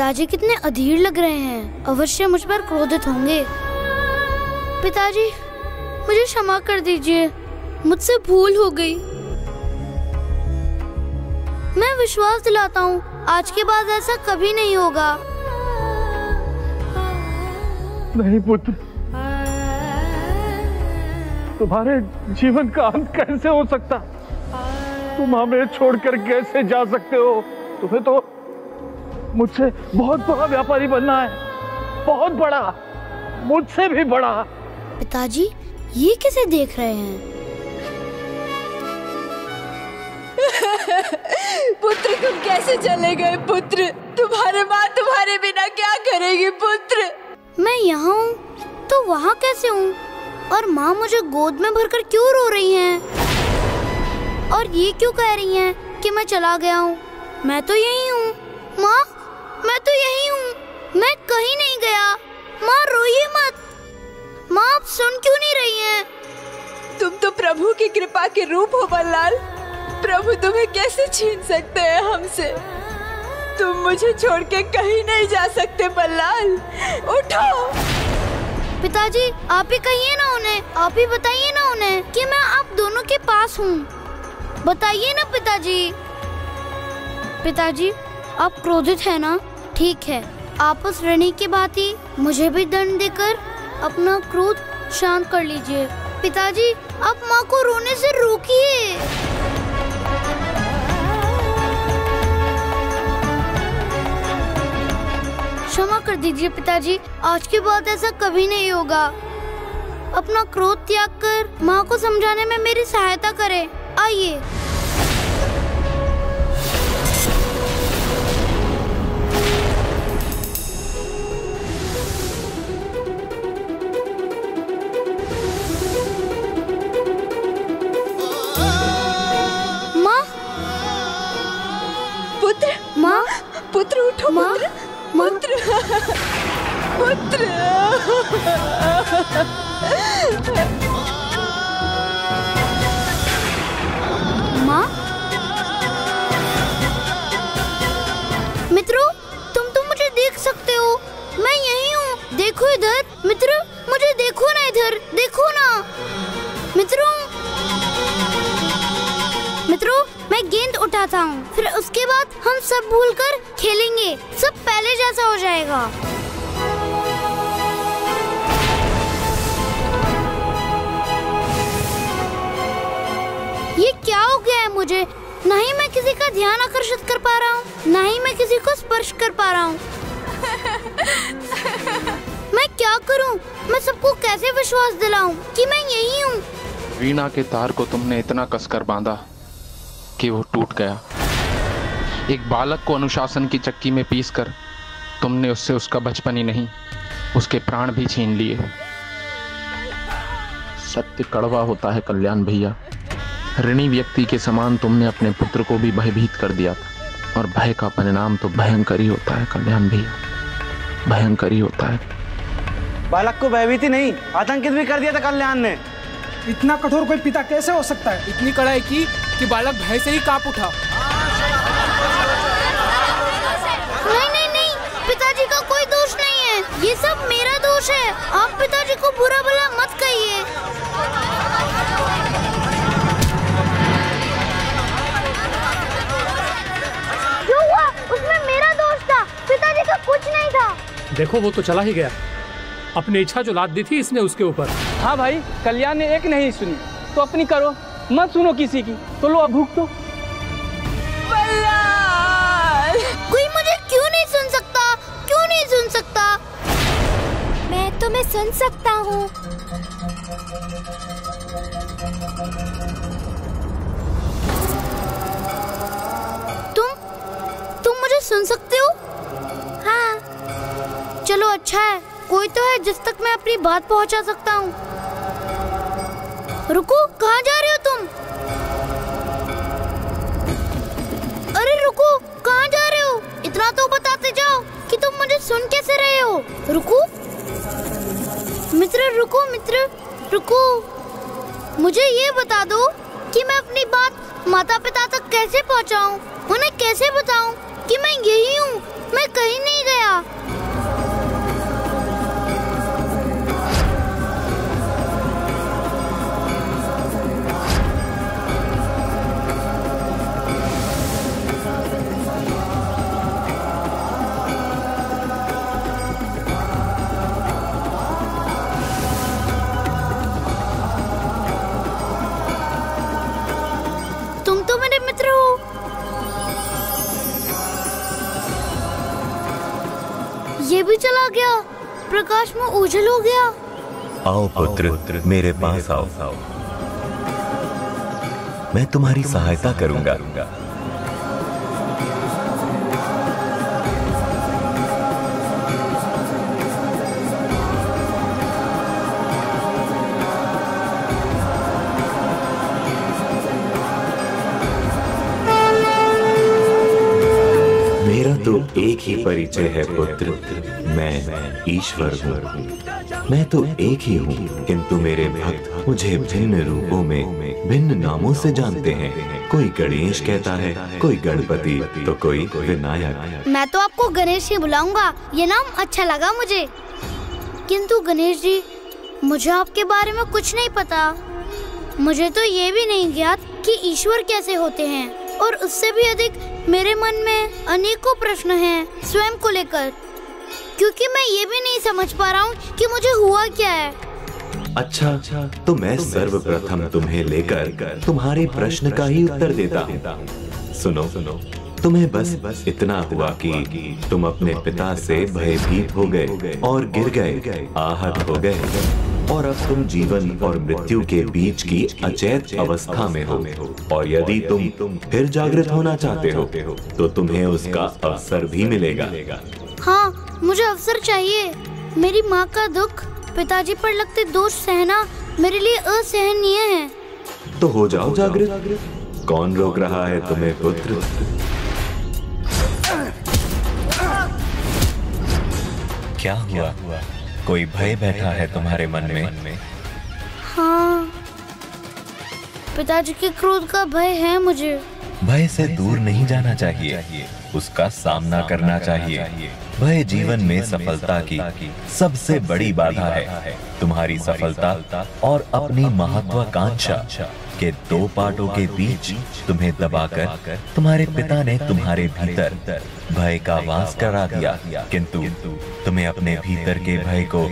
पिताजी कितने अधीर लग रहे हैं, अवश्य मुझ पर क्रोधित होंगे। पिताजी मुझे क्षमा कर दीजिए, मुझसे भूल हो गई। मैं विश्वास दिलाता हूँ आज के बाद ऐसा कभी नहीं होगा। नहीं पुत्र, तुम्हारे जीवन का अंत कैसे हो सकता? तुम हमें छोड़कर कैसे जा सकते हो? तुम्हें तो मुझसे बहुत बड़ा व्यापारी बनना है, बहुत बड़ा, मुझसे भी बड़ा। पिताजी ये कैसे देख रहे हैं? पुत्र तुम कैसे चले गए पुत्र? तुम्हारे माँ तुम्हारे बिना क्या करेगी पुत्र? मैं यहाँ हूँ तो वहाँ कैसे हूँ? और माँ मुझे गोद में भरकर क्यों रो रही हैं? और ये क्यों कह रही हैं कि मैं चला गया हूँ? मैं तो यही हूँ माँ, मैं तो यही हूँ, मैं कहीं नहीं गया। माँ रोइए मत। माँ आप सुन क्यों नहीं रही हैं? तुम तो प्रभु की कृपा के रूप हो बल्लाल। प्रभु तुम्हें कैसे छीन सकते हैं हमसे? तुम मुझे छोड़ के कहीं नहीं जा सकते बल्लाल, उठो। पिताजी आप ही कहिए ना उन्हें, आप ही बताइए ना उन्हें कि मैं आप दोनों के पास हूँ। बताइए ना पिताजी। पिताजी आप क्रोधित है ना? ठीक है, आप उस ऋणी की भांति मुझे भी दंड देकर अपना क्रोध शांत कर लीजिए। पिताजी आप माँ को रोने से रोकिए। क्षमा कर दीजिए पिताजी, आज के बाद ऐसा कभी नहीं होगा। अपना क्रोध त्याग कर माँ को समझाने में मेरी सहायता करें। आइए। माँ, पुत्र, माँ, पुत्र उठो माँ, पुत्र, पुत्र, माँ। मित्रों तुम मुझे देख सकते हो, मैं यही हूँ। देखो इधर मित्र, मुझे देखो ना, इधर देखो ना। मित्रों मैं गेंद उठाता हूँ, फिर उसके बाद हम सब भूलकर खेलेंगे, सब पहले जैसा हो जाएगा। ये क्या हो गया है मुझे? ना ही मैं किसी का ध्यान आकर्षित कर पा रहा हूँ, ना ही मैं किसी को स्पर्श कर पा रहा हूँ। मैं क्या करूँ? मैं सबको कैसे विश्वास दिलाऊं कि मैं यही हूँ? वीणा के तार को तुमने इतना कसकर बांधा कि वो टूट गया। एक बालक को अनुशासन की चक्की में पीसकर तुमने उससे उसका बचपन ही नहीं, उसके प्राण भी छीन लिए। सत्य कड़वा होता है कल्याण भैया। ऋणी व्यक्ति के समान तुमने अपने पुत्र को भी भयभीत कर दिया था, और भय का परिणाम तो भयंकर ही होता है कल्याण भैया, भयंकर ही होता है। बालक को भयभीति नहीं, आतंकित भी कर दिया था कल्याण ने। इतना कठोर कोई पिता कैसे हो सकता है? इतनी कड़ाई की कि बालक भय से ही कांप उठा। नहीं, पिताजी का कोई दोष नहीं है, ये सब मेरा दोष है। आप पिताजी को बुरा भला मत कहिए। जो हुआ उसमें मेरा दोष था, पिताजी का कुछ नहीं था। देखो वो तो चला ही गया, अपनी इच्छा जो लाद दी थी इसने उसके ऊपर। हाँ भाई, कल्याण ने एक नहीं सुनी तो अपनी करो, मत सुनो किसी की, तो लो अब भूख तो। कोई मुझे क्यों नहीं सुन सकता? क्यों नहीं सुन सकता? मैं तुम्हें सुन सकता हूँ। तुम मुझे सुन सकते हो? हाँ। चलो अच्छा है, कोई तो है जिस तक मैं अपनी बात पहुंचा सकता हूँ। रुको, कहाँ जा रहे हो तुम? अरे रुको, कहाँ जा रहे हो? इतना तो बताते जाओ कि तुम मुझे सुन कैसे रहे हो। रुको मित्र, रुको मित्र, रुको। मुझे ये बता दो कि मैं अपनी बात माता पिता तक कैसे पहुँचाऊँ? उन्हें कैसे बताऊँ कि मैं यही हूँ, मैं कहीं नहीं गया। गया। तुम तो मेरे मित्र हो। ये भी चला गया, प्रकाश में ओझल हो गया। आओ पुत्र, मेरे पास आओ। मैं तुम्हारी सहायता करूंगा। मेरा तो एक ही परिचय है पुत्र, मैं ईश्वर हूँ। मैं तो एक ही हूँ, किंतु मेरे भक्त मुझे भिन्न रूपों में भिन्न नामों से जानते हैं। कोई गणेश कहता है, कोई गणपति, तो कोई विनायक। मैं तो आपको गणेश ही बुलाऊंगा, ये नाम अच्छा लगा मुझे। किंतु गणेश जी, मुझे आपके बारे में कुछ नहीं पता। मुझे तो ये भी नहीं ज्ञात कि ईश्वर कैसे होते हैं, और उससे भी अधिक मेरे मन में अनेकों प्रश्न हैं स्वयं को लेकर, क्योंकि मैं ये भी नहीं समझ पा रहा हूँ कि मुझे हुआ क्या है। अच्छा, तो मैं सर्वप्रथम तुम्हें लेकर तुम्हारे प्रश्न का ही उत्तर देता हूँ। सुनो, तुम्हें बस इतना हुआ कि तुम अपने पिता से भयभीत हो गए और गिर गए, आहत हो गए, और अब तुम जीवन और मृत्यु के बीच की अचेत अवस्था में हो। और यदि तुम फिर जागृत होना चाहते हो तो तुम्हें उसका अवसर भी मिलेगा। हाँ, मुझे अवसर चाहिए। मेरी माँ का दुख, पिताजी पर लगते दोष सहना मेरे लिए असहनीय है। तो हो जाओ जागृत। कौन रोक रहा है तुम्हें पुत्र? क्या हुआ? कोई भय बैठा है तुम्हारे मन में? हाँ, पिताजी के क्रोध का भय है मुझे। भय से दूर नहीं जाना चाहिए, उसका सामना करना चाहिए। भय जीवन में सफलता की सबसे बड़ी बाधा है। तुम्हारी सफलता और अपनी महत्वाकांक्षा के दो पाटों के बीच तुम्हें दबाकर तुम्हारे पिता ने तुम्हारे भीतर भय का वास करा दिया, किंतु तुम्हें अपने भीतर के भय को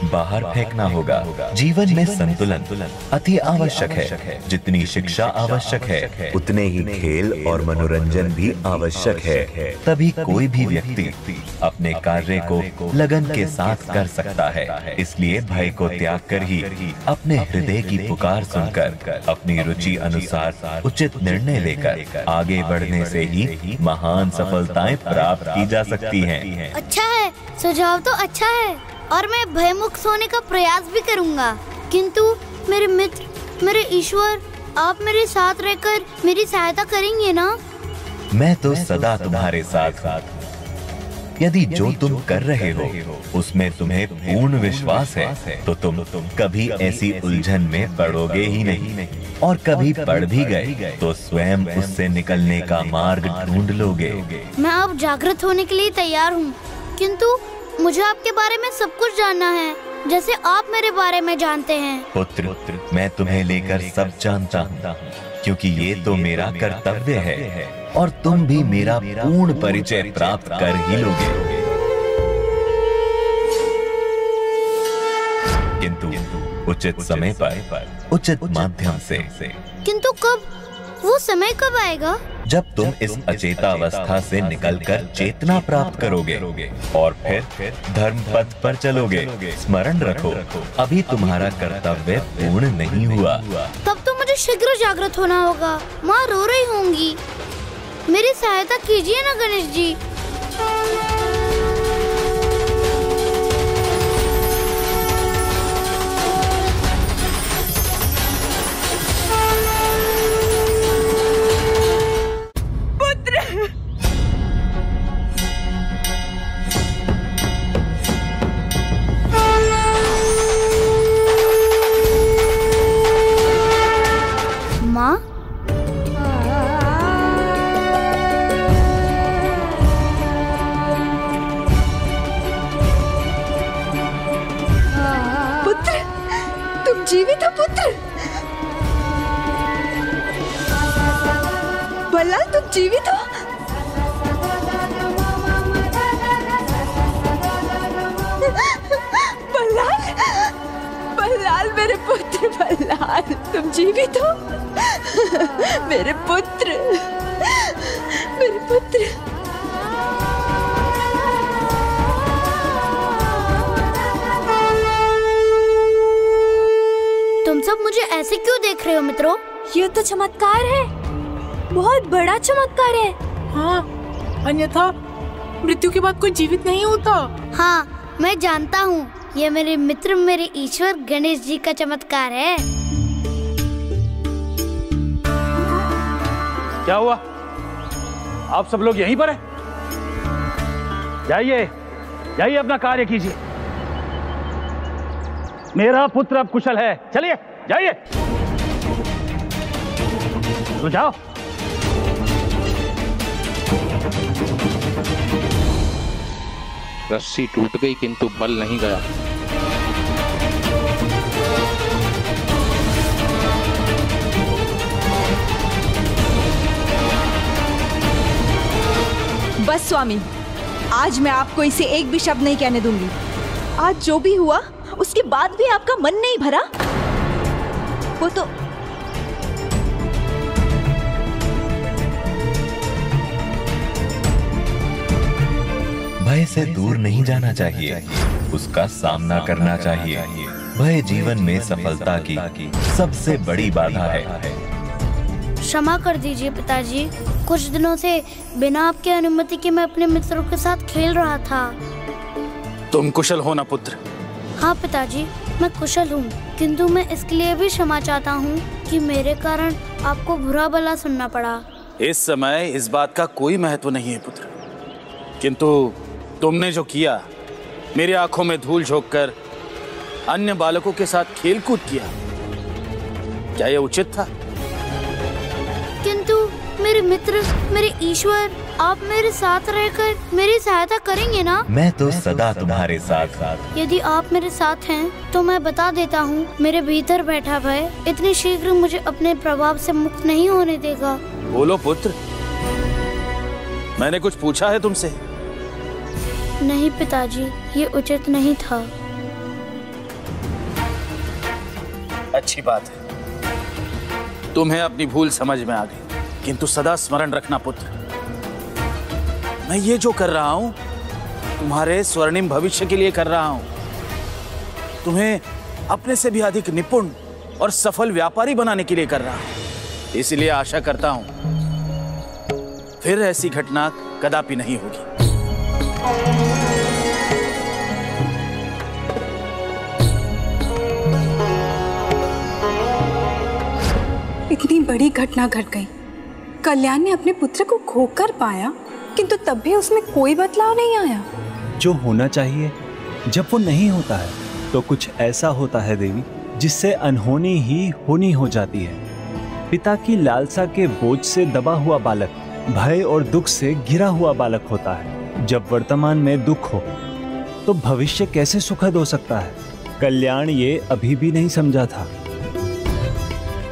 बाहर फेंकना होगा। जीवन में संतुलन अति आवश्यक है। जितनी शिक्षा आवश्यक है, उतने ही खेल और मनोरंजन भी आवश्यक है। तभी कोई भी व्यक्ति अपने कार्य को लगन के साथ कर सकता है। इसलिए भय को त्याग कर ही अपने हृदय की पुकार सुनकर अपनी रुचि अनुसार उचित निर्णय लेकर आगे बढ़ने से ही महान सफलताएं प्राप्त की जा सकती हैं। अच्छा है, सुझाव तो अच्छा है, और मैं भयमुक्त होने का प्रयास भी करूंगा। किंतु मेरे मित्र, मेरे ईश्वर, आप मेरे साथ रहकर मेरी सहायता करेंगे ना? मैं तो सदा तुम्हारे साथ। यदि जो तुम कर रहे हो उसमें तुम्हें पूर्ण विश्वास है तो तुम कभी ऐसी उलझन में पड़ोगे ही नहीं, और कभी पड़ भी गए तो स्वयं उससे निकलने का मार्ग ढूंढ लोगे। मैं अब जागृत होने के लिए तैयार हूँ, किंतु मुझे आपके बारे में सब कुछ जानना है, जैसे आप मेरे बारे में जानते हैं। पुत्र, मैं तुम्हें लेकर सब जानता हूँ, क्योंकि ये तो मेरा कर्तव्य है, और तुम भी मेरा पूर्ण परिचय प्राप्त कर ही लोगे। किंतु उचित समय पर उचित माध्यम से। किंतु कब? वो समय कब आएगा? जब तुम इस अचेतावस्था से निकलकर चेतना प्राप्त करोगे और फिर धर्म पथ पर चलोगे। स्मरण रखो, अभी तुम्हारा कर्तव्य पूर्ण नहीं हुआ। तब तो मुझे शीघ्र जागृत होना होगा। माँ रो रही होंगी, मेरी सहायता कीजिए ना गणेश जी। माँ, जीवित हो पुत्र? बल्लाल तुम जीवित हो? बल्लाल, बल्लाल मेरे पुत्र, बल्लाल तुम जीवित हो? मेरे पुत्र, मेरे पुत्र। तुम सब मुझे ऐसे क्यों देख रहे हो मित्रों? ये तो चमत्कार है, बहुत बड़ा चमत्कार है। हाँ, अन्यथा मृत्यु के बाद कोई जीवित नहीं होता। हाँ, मैं जानता हूँ, ये मेरे मित्र, मेरे ईश्वर गणेश जी का चमत्कार है। क्या हुआ? आप सब लोग यहीं पर हैं? जाइए, जाइए अपना कार्य कीजिए। मेरा पुत्र अब कुशल है, चलिए जाइए। तो जाओ। रस्सी टूट गई किंतु बल नहीं गया। बस स्वामी, आज मैं आपको इसे एक भी शब्द नहीं कहने दूंगी। आज जो भी हुआ उसके बाद भी आपका मन नहीं भरा? वो तो भय से दूर नहीं जाना चाहिए, उसका सामना करना चाहिए। भय जीवन में सफलता की सबसे बड़ी बाधा है। क्षमा कर दीजिए पिताजी, कुछ दिनों से बिना आपकी अनुमति के मैं अपने मित्रों के साथ खेल रहा था। तुम कुशल हो ना पुत्र? हाँ पिताजी, मैं कुशल हूँ, किंतु मैं इसके लिए भी क्षमा चाहता हूँ कि मेरे कारण आपको बुरा भला सुनना पड़ा। इस समय इस बात का कोई महत्व नहीं है पुत्र, किंतु तुमने जो किया, मेरी आंखों में धूल झोंककर अन्य बालकों के साथ खेलकूद किया, क्या यह उचित था? किंतु मेरे मित्र, मेरे ईश्वर, आप मेरे साथ रहकर मेरी सहायता करेंगे ना? मैं तो सदा तुम्हारे साथ। यदि आप मेरे साथ हैं तो मैं बता देता हूँ, मेरे भीतर बैठा भय इतनी शीघ्र मुझे अपने प्रभाव से मुक्त नहीं होने देगा। बोलो पुत्र, मैंने कुछ पूछा है तुमसे? नहीं पिताजी, ये उचित नहीं था। अच्छी बात है, तुम्हें अपनी भूल समझ में आ गई, किंतु सदा स्मरण रखना पुत्र, मैं ये जो कर रहा हूँ तुम्हारे स्वर्णिम भविष्य के लिए कर रहा हूँ। तुम्हें अपने से भी अधिक निपुण और सफल व्यापारी बनाने के लिए कर रहा हूँ। इसलिए आशा करता हूँ फिर ऐसी घटना कदापि नहीं होगी। इतनी बड़ी घटना घट गई। कल्याण ने अपने पुत्र को खोकर पाया, किंतु तब भी उसमें कोई बदलाव नहीं आया। जो होना चाहिए जब वो नहीं होता है तो कुछ ऐसा होता है देवी, जिससे अनहोनी ही होनी हो जाती है। पिता की लालसा के बोझ से दबा हुआ बालक भय और दुख से घिरा हुआ बालक होता है। जब वर्तमान में दुख हो तो भविष्य कैसे सुखद हो सकता है? कल्याण ये अभी भी नहीं समझा था,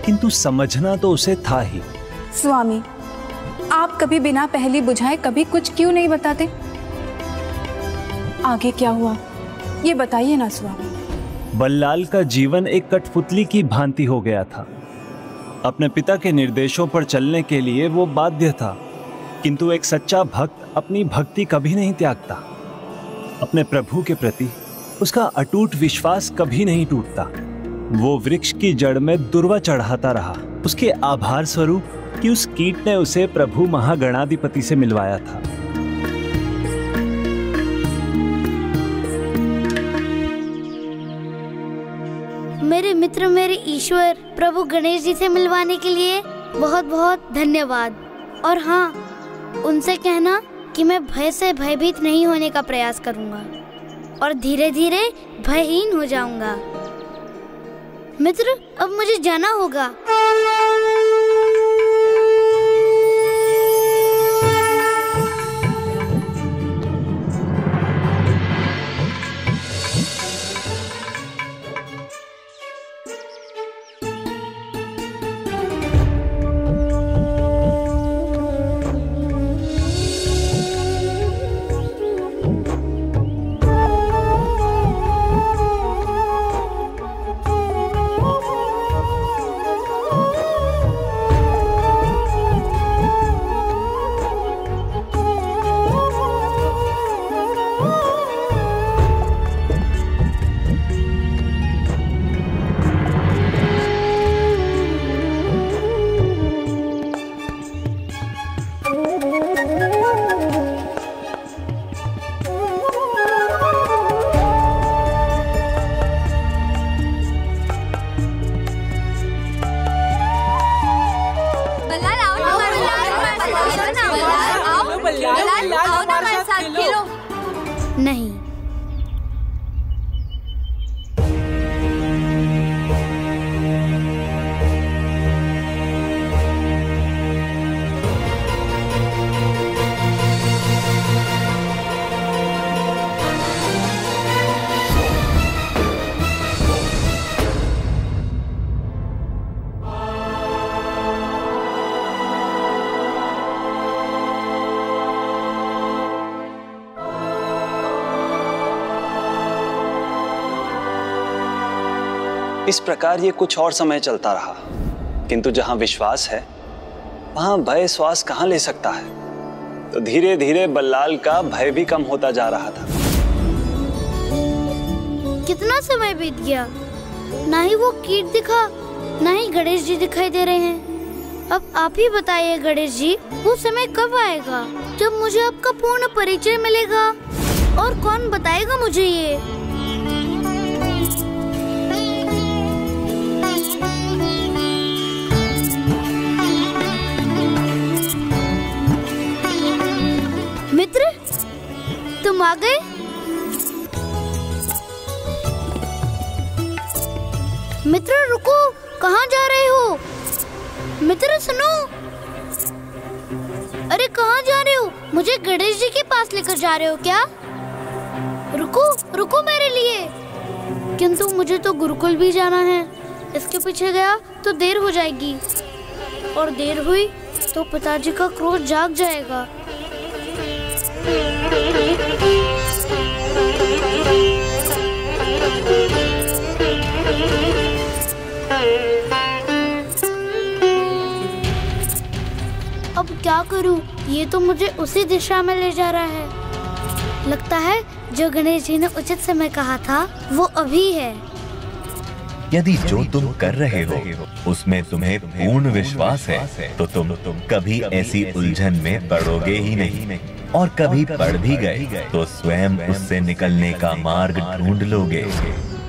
किंतु समझना तो उसे था ही। स्वामी, आप कभी बिना पहली बुझाए कभी कुछ क्यों नहीं बताते? आगे क्या हुआ ये बताइए ना स्वामी। बल्लाल का जीवन एक कठपुतली की भांति हो गया था। अपने पिता के निर्देशों पर चलने के लिए वो बाध्य था, किंतु एक सच्चा भक्त अपनी भक्ति कभी नहीं त्यागता। अपने प्रभु के प्रति उसका अटूट विश्वास कभी नहीं टूटता। वो वृक्ष की जड़ में दुर्वा चढ़ाता रहा, उसके आभार स्वरूप कि उस कीट ने उसे प्रभु महागणाधिपति से मिलवाया था। मेरे मित्र, मेरे ईश्वर प्रभु गणेश जी से मिलवाने के लिए बहुत बहुत धन्यवाद। और हाँ, उनसे कहना कि मैं भय से भयभीत नहीं होने का प्रयास करूंगा और धीरे धीरे भयहीन हो जाऊंगा। मित्र, अब मुझे जाना होगा। लाल आओ ना हमारे साथ खेलो। नहीं, इस प्रकार ये कुछ और समय चलता रहा, किंतु जहां विश्वास है वहां भय श्वास कहां ले सकता है। तो धीरे धीरे बल्लाल का भय भी कम होता जा रहा था। कितना समय बीत गया, ना ही वो कीट दिखा, ना ही गणेश जी दिखाई दे रहे हैं। अब आप ही बताइए गणेश जी, वो समय कब आएगा जब मुझे आपका पूर्ण परिचय मिलेगा? और कौन बताएगा मुझे ये? मित्र, तुम आ गए? मित्र रुको, कहाँ जा रहे हो? मित्र सुनो, अरे कहाँ जा रहे हो? मुझे गणेश जी के पास लेकर जा रहे हो क्या? रुको रुको मेरे लिए। किंतु मुझे तो गुरुकुल भी जाना है, इसके पीछे गया तो देर हो जाएगी, और देर हुई तो पिताजी का क्रोध जाग जाएगा। अब क्या करूं? ये तो मुझे उसी दिशा में ले जा रहा है। लगता है जो गणेश जी ने उचित समय कहा था वो अभी है। यदि जो तुम कर रहे हो उसमें तुम्हें पूर्ण विश्वास है तो तुम कभी ऐसी उलझन में पड़ोगे ही नहीं, और कभी पड़ भी गए तो स्वयं उससे निकलने का मार्ग ढूंढ लोगे।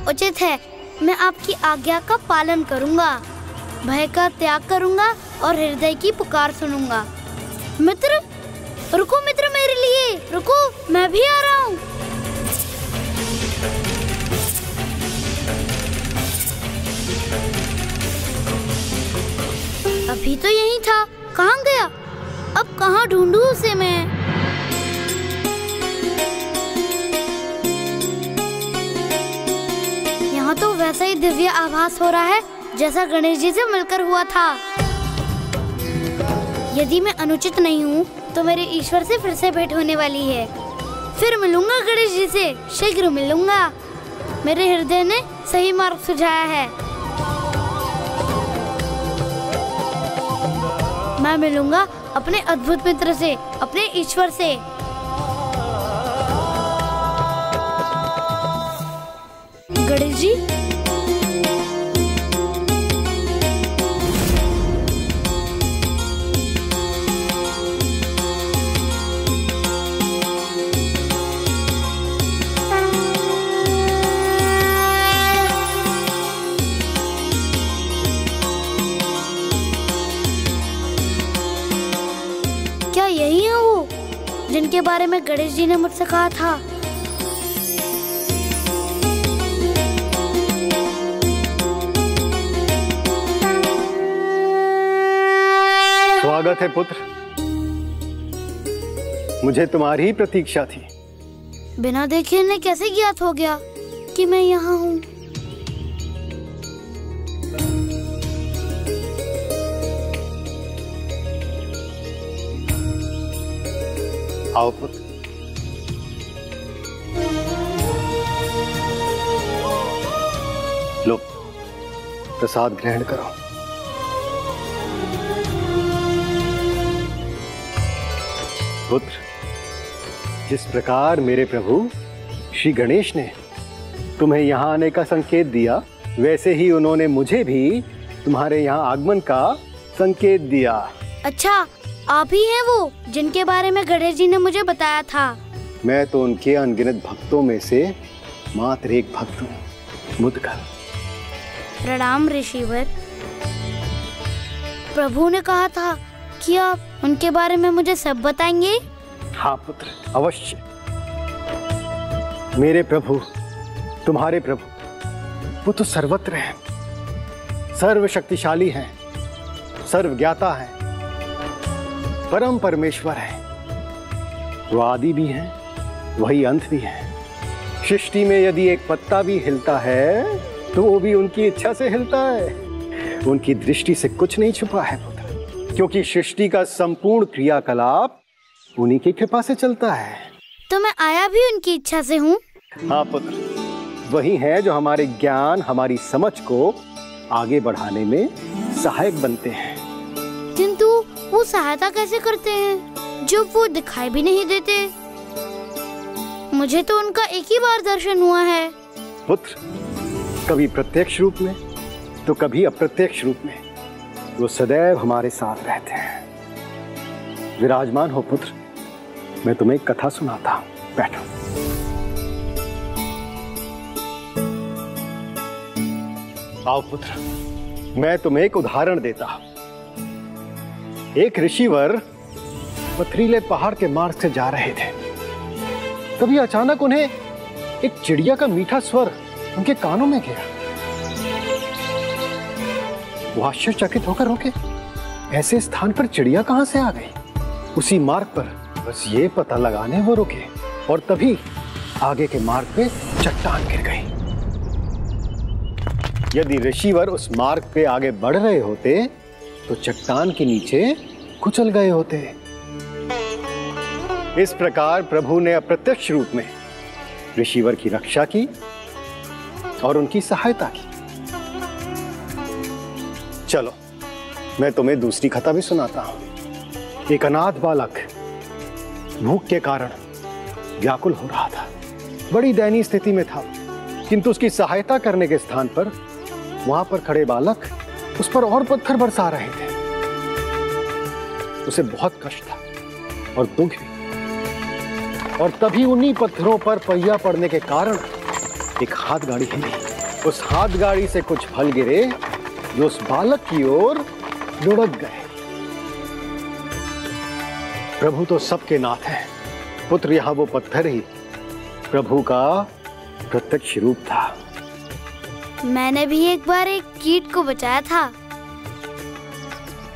उचित है, मैं आपकी आज्ञा का पालन करूंगा, भय का त्याग करूंगा और हृदय की पुकार सुनूंगा। मित्र रुको, मित्र मेरे लिए रुको, मैं भी आ रहा हूँ। अभी तो यही था, कहाँ गया? अब कहाँ ढूंढूं उसे मैं? यहाँ तो वैसा ही दिव्य आभास हो रहा है जैसा गणेश जी से मिलकर हुआ था। यदि मैं अनुचित नहीं हूँ तो मेरे ईश्वर से फिर से भेंट होने वाली है। फिर मिलूंगा गणेश जी से, शीघ्र मिलूंगा। मेरे हृदय ने सही मार्ग सुझाया है। मैं मिलूंगा अपने अद्भुत मित्र से, अपने ईश्वर से। गणेश जी, क्या यही है वो जिनके बारे में गणेश जी ने मुझसे कहा था? स्वागत है पुत्र, मुझे तुम्हारी ही प्रतीक्षा थी। बिना देखे इन्हें कैसे ज्ञात हो गया कि मैं यहाँ हूँ? आओ पुत्र। लो, प्रसाद ग्रहण करो। पुत्र, जिस प्रकार मेरे प्रभु श्री गणेश ने तुम्हें यहाँ आने का संकेत दिया, वैसे ही उन्होंने मुझे भी तुम्हारे यहाँ आगमन का संकेत दिया। अच्छा, आप ही हैं वो जिनके बारे में गणेश जी ने मुझे बताया था? मैं तो उनके अनगिनत भक्तों में से मात्र एक भक्त हूँ, मुदगल। प्रणाम ऋषिवर। प्रभु ने कहा था कि आप उनके बारे में मुझे सब बताएंगे। हाँ पुत्र, अवश्य। मेरे प्रभु, तुम्हारे प्रभु, वो तो सर्वत्र हैं, सर्वशक्तिशाली हैं, सर्वज्ञाता हैं, परम परमेश्वर हैं। वो आदि भी हैं, वही अंत भी हैं। सृष्टि में यदि एक पत्ता भी हिलता है तो वो भी उनकी इच्छा से हिलता है। उनकी दृष्टि से कुछ नहीं छुपा है पुत्र, क्योंकि सृष्टि का संपूर्ण क्रियाकलाप उन्हीं की कृपा से चलता है। तो मैं आया भी उनकी इच्छा से हूँ। हाँ पुत्र, वही है जो हमारे ज्ञान, हमारी समझ को आगे बढ़ाने में सहायक बनते हैं। किंतु वो सहायता कैसे करते हैं जब वो दिखाई भी नहीं देते? मुझे तो उनका एक ही बार दर्शन हुआ है। पुत्र, कभी प्रत्यक्ष रूप में तो कभी अप्रत्यक्ष रूप में वो सदैव हमारे साथ रहते हैं। विराजमान हो पुत्र, मैं तुम्हें एक कथा सुनाता हूँ, बैठो। आओ पुत्र, मैं तुम्हें एक उदाहरण देता हूं। एक ऋषिवर पथरीले पहाड़ के मार्ग से जा रहे थे। तभी अचानक उन्हें एक चिड़िया का मीठा स्वर उनके कानों में गिरा। वो आश्चर्यचकित होकर रुके। ऐसे स्थान पर चिड़िया कहां से आ गई? उसी मार्ग पर बस ये पता लगाने वो रुके, और तभी आगे के मार्ग पे चट्टान गिर गई। यदि ऋषिवर उस मार्ग पे आगे बढ़ रहे होते तो चट्टान के नीचे कुचल गए होते। इस प्रकार प्रभु ने अप्रत्यक्ष रूप में ऋषिवर की रक्षा की और उनकी सहायता की। चलो, मैं तुम्हें दूसरी कथा भी सुनाता हूं। एक अनाथ बालक भूख के कारण व्याकुल हो रहा था। बड़ी दयनीय स्थिति में था, किंतु उसकी सहायता करने के स्थान पर वहां पर खड़े बालक उस पर और पत्थर बरसा रहे थे। उसे बहुत कष्ट था और दुख भी। और तभी उन्हीं पत्थरों पर पहिया पड़ने के कारण एक हाथ गाड़ी हिली। उस हाथ गाड़ी से कुछ फल गिरे जो उस बालक की ओर लुढ़क गए। प्रभु तो सबके नाथ हैं। पुत्र, यहां वो पत्थर ही प्रभु का प्रत्यक्ष रूप था। मैंने भी एक बार एक कीट को बचाया था।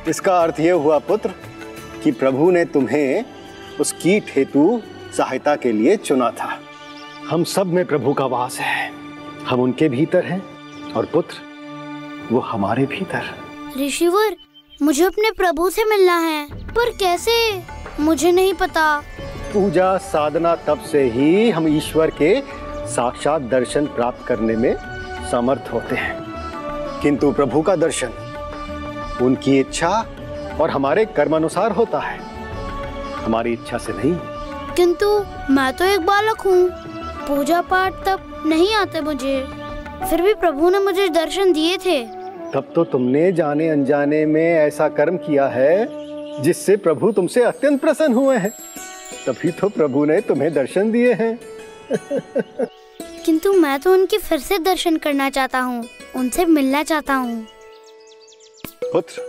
इसका अर्थ यह हुआ पुत्र कि प्रभु ने तुम्हें उस कीट हेतु सहायता के लिए चुना था। हम सब में प्रभु का वास है। हम उनके भीतर हैं और पुत्र, वो हमारे भीतर। ऋषिवर, मुझे अपने प्रभु से मिलना है, पर कैसे? मुझे नहीं पता। पूजा साधना तप से ही हम ईश्वर के साक्षात दर्शन प्राप्त करने में समर्थ होते हैं, किंतु प्रभु का दर्शन उनकी इच्छा और हमारे कर्म अनुसार होता है, हमारी इच्छा से नहीं। किंतु मैं तो एक बालक हूँ, पूजा पाठ तब नहीं आते मुझे। फिर भी प्रभु ने मुझे दर्शन दिए थे। तब तो तुमने जाने अनजाने में ऐसा कर्म किया है जिससे प्रभु तुमसे अत्यंत प्रसन्न हुए हैं। तभी तो प्रभु ने तुम्हें दर्शन दिए हैं। किंतु मैं तो उनके फिर से दर्शन करना चाहता हूँ, उनसे मिलना चाहता हूँ। पुत्र,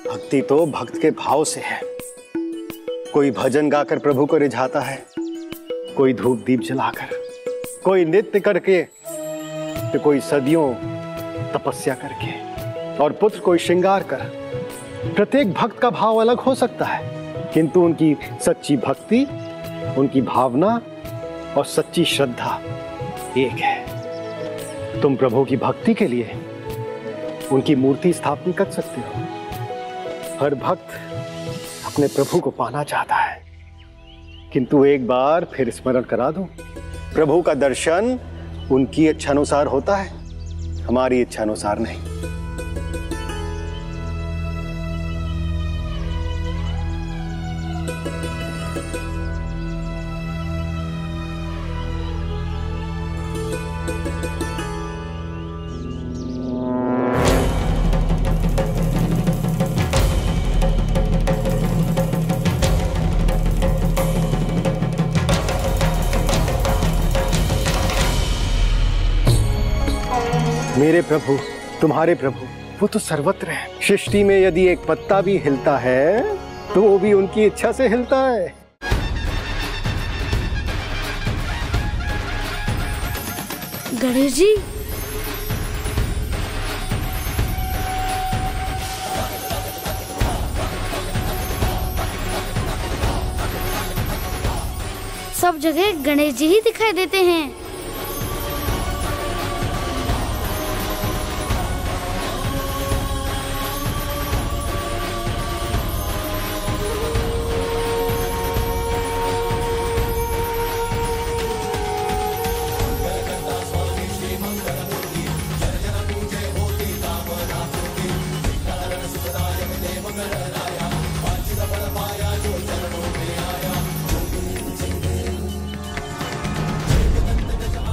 भक्ति तो भक्त के भाव से है। कोई भजन गाकर प्रभु को रिझाता है, कोई धूप दीप जलाकर, कोई नृत्य करके, तो कोई सदियों तपस्या करके, और पुत्र कोई श्रृंगार कर। प्रत्येक भक्त का भाव अलग हो सकता है, किंतु उनकी सच्ची भक्ति, उनकी भावना और सच्ची श्रद्धा एक है। तुम प्रभु की भक्ति के लिए उनकी मूर्ति स्थापना कर सकते हो। हर भक्त अपने प्रभु को पाना चाहता है, किंतु एक बार फिर स्मरण करा दूं, प्रभु का दर्शन उनकी इच्छा अनुसार होता है, हमारी इच्छा अनुसार नहीं। मेरे प्रभु, तुम्हारे प्रभु, वो तो सर्वत्र है। सृष्टि में यदि एक पत्ता भी हिलता है तो वो भी उनकी इच्छा से हिलता है। गणेश जी, सब जगह गणेश जी ही दिखाई देते हैं।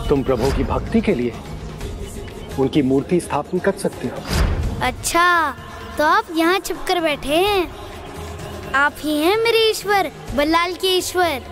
तुम प्रभु की भक्ति के लिए उनकी मूर्ति स्थापन कर सकते हो। अच्छा, तो आप यहाँ छिपकर बैठे हैं। आप ही हैं मेरे ईश्वर, बल्लाल के ईश्वर।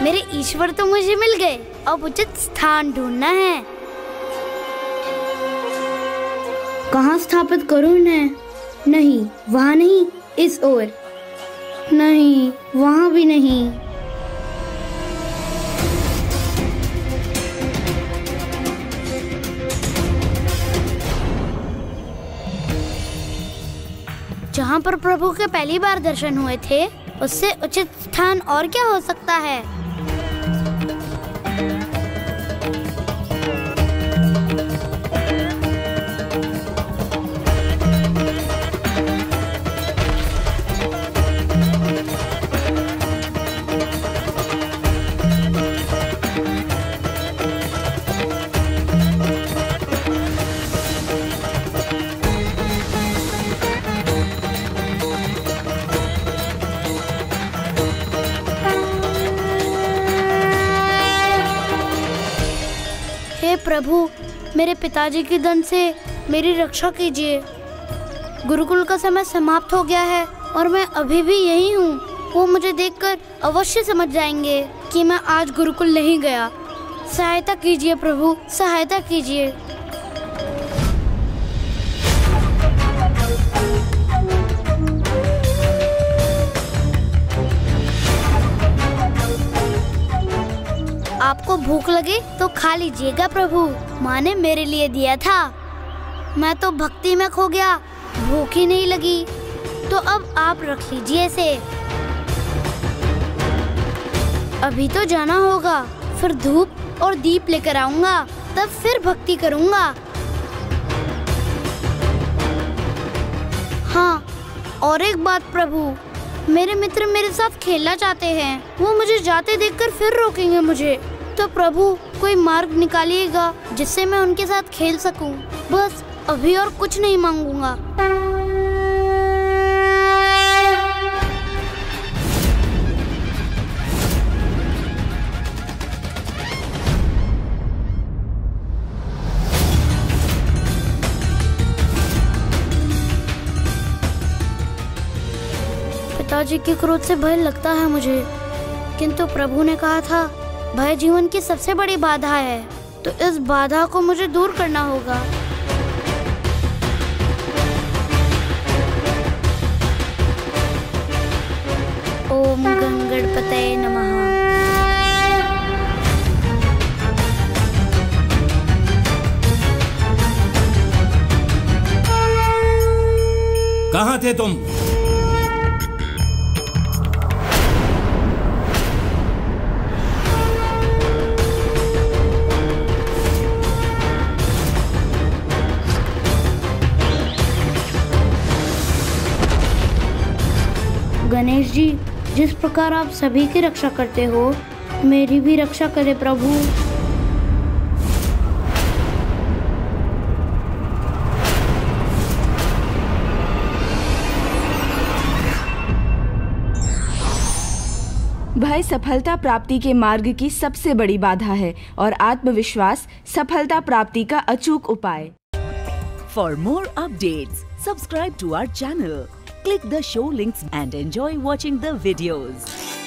मेरे ईश्वर तो मुझे मिल गए, अब उचित स्थान ढूंढना है। कहाँ स्थापित करूं इन्हें? नहीं, वहाँ नहीं, इस ओर नहीं, वहाँ भी नहीं। जहाँ पर प्रभु के पहली बार दर्शन हुए थे, उससे उचित स्थान और क्या हो सकता है? प्रभु, मेरे पिताजी के दंड से मेरी रक्षा कीजिए। गुरुकुल का समय समाप्त हो गया है और मैं अभी भी यही हूँ। वो मुझे देखकर अवश्य समझ जाएंगे कि मैं आज गुरुकुल नहीं गया। सहायता कीजिए प्रभु, सहायता कीजिए। आपको भूख लगे तो खा लीजिएगा प्रभु, माँ ने मेरे लिए दिया था। मैं तो भक्ति में खो गया, भूख ही नहीं लगी, तो अब आप रख लीजिए इसे। अभी तो जाना होगा, फिर धूप और दीप लेकर आऊंगा, तब फिर भक्ति करूंगा। हाँ, और एक बात प्रभु, मेरे मित्र मेरे साथ खेलना चाहते हैं। वो मुझे जाते देखकर फिर रोकेंगे मुझे, तो प्रभु कोई मार्ग निकालिएगा जिससे मैं उनके साथ खेल सकूं। बस अभी और कुछ नहीं मांगूंगा। पिताजी के क्रोध से भय लगता है मुझे, किंतु प्रभु ने कहा था भय जीवन की सबसे बड़ी बाधा है, तो इस बाधा को मुझे दूर करना होगा। ओम गंगणपतये नमः। कहाँ थे तुम? गणेश जी, जिस प्रकार आप सभी की रक्षा करते हो, मेरी भी रक्षा करे प्रभु। भय सफलता प्राप्ति के मार्ग की सबसे बड़ी बाधा है और आत्मविश्वास सफलता प्राप्ति का अचूक उपाय। For more updates, subscribe to our channel, Click the show links and enjoy watching the videos.